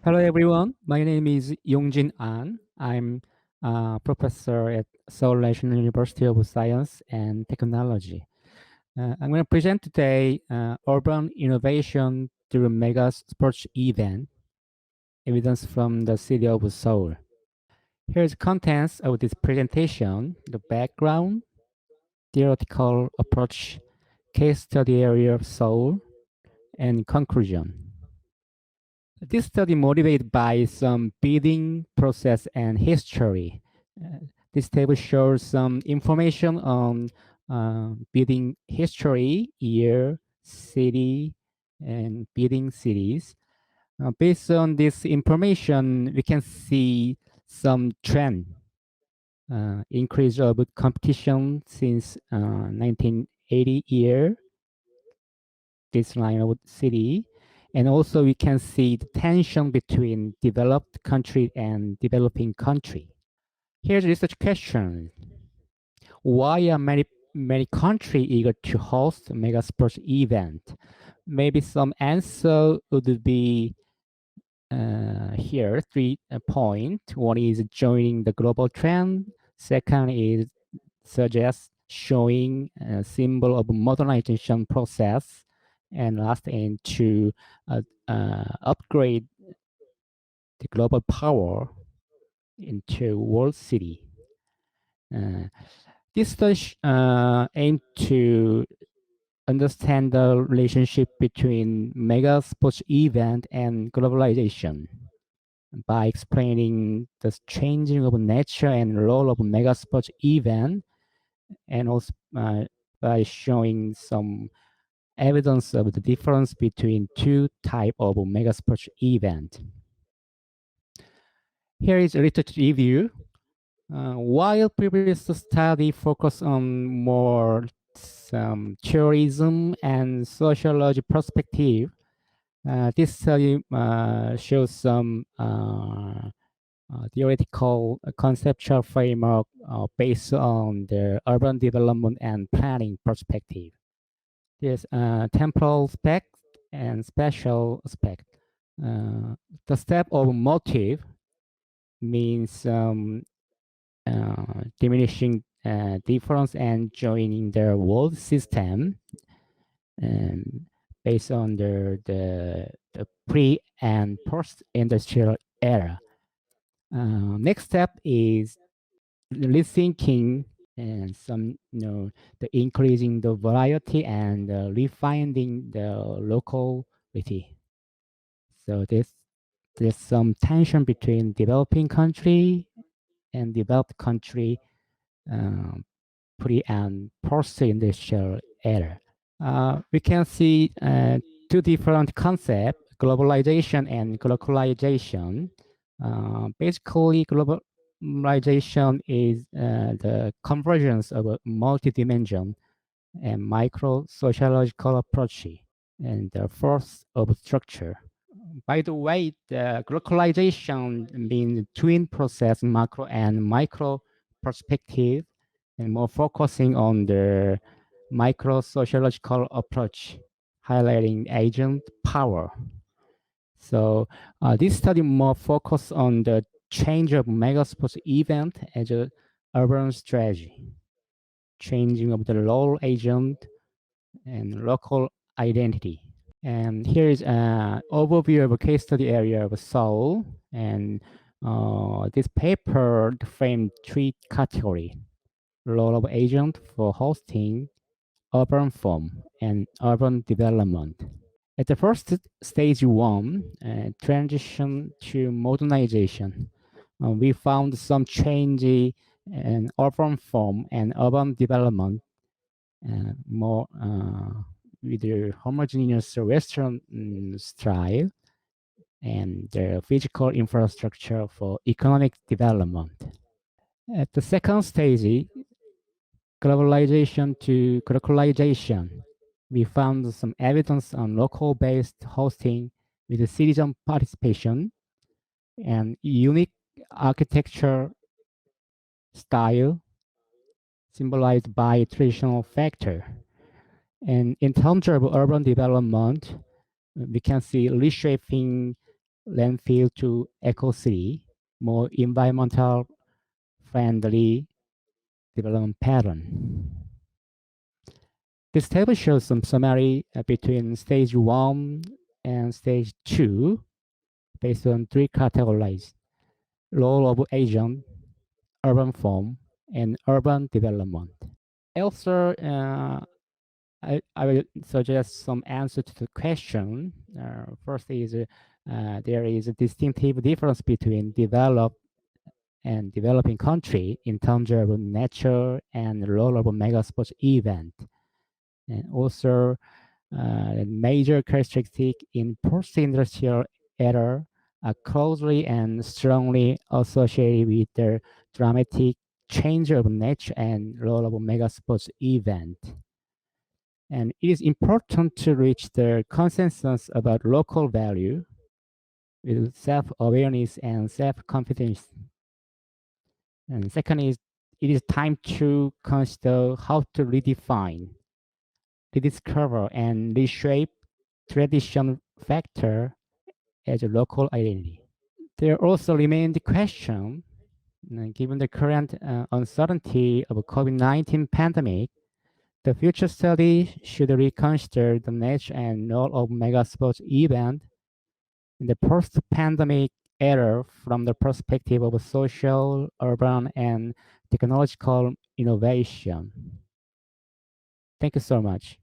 Hello, everyone. My name is Yongjin An. I'm a professor at Seoul National University of Science and Technology. I'm going to present today urban innovation through mega sports event, evidence from the city of Seoul. Here's the contents of this presentation, the background, theoretical approach, case study area of Seoul, and conclusion. This study motivated by some bidding process and history. This table shows some information on bidding history, year, city, and bidding cities. Based on this information, we can see some trend. Increase of competition since 1980 year, this line of city. And also we can see the tension between developed country and developing country. Here's a research question. Why are many countries eager to host a mega sports event? Maybe some answer would be here, 3 points. One is joining the global trend. Second is suggest showing a symbol of modernization process. And last is to upgrade the global power into world city. This study aimed to understand the relationship between mega sports event and globalization by explaining the changing of nature and role of mega sports event, and also by showing some evidence of the difference between two types of mega sports event. Here is a research review. While previous study focused on more some tourism and sociology perspective, this study shows some theoretical conceptual framework based on the urban development and planning perspective. There's temporal aspect and spatial aspect. The step of motive means diminishing difference and joining the world system based on the pre and post-industrial era. Next step is rethinking and some, the increasing the variety and refining the locality. So there's some tension between developing country and developed country, pre and post-industrial era. We can see two different concepts, globalization and localization. Basically, globalization is the convergence of a multi-dimension and micro-sociological approach and the force of structure. By the way, the localization means twin process macro and micro perspective, and more focusing on the micro-sociological approach, highlighting agent power. So this study more focused on the change of mega sports event as a urban strategy, changing of the role agent and local identity. And here is an overview of a case study area of Seoul. And this paper framed three categories: role of agent for hosting, urban form, and urban development. At the first stage one, transition to modernization, we found some change in urban form and urban development, more with the homogeneous Western style and the physical infrastructure for economic development. At the second stage, globalization to localization, we found some evidence on local-based hosting with citizen participation and unique architecture style symbolized by traditional factor. And in terms of urban development, we can see reshaping landfill to eco-city, more environmental friendly development pattern. This table shows some summary between stage 1 and stage 2 based on 3 categories: role of agent, urban form, and urban development. Also, I will suggest some answer to the question. First is there is a distinctive difference between developed and developing country in terms of nature and role of a mega sports event. And also, major characteristic in post-industrial era are closely and strongly associated with the dramatic change of nature and role of a mega sports event. And it is important to reach the consensus about local value with self-awareness and self-confidence. And second is, it is time to consider how to redefine, rediscover, and reshape tradition factor as a local identity. There also remain the question, given the current uncertainty of COVID-19 pandemic, the future study should reconsider the nature and role of mega sports event in the post-pandemic era from the perspective of social, urban, and technological innovation. Thank you so much.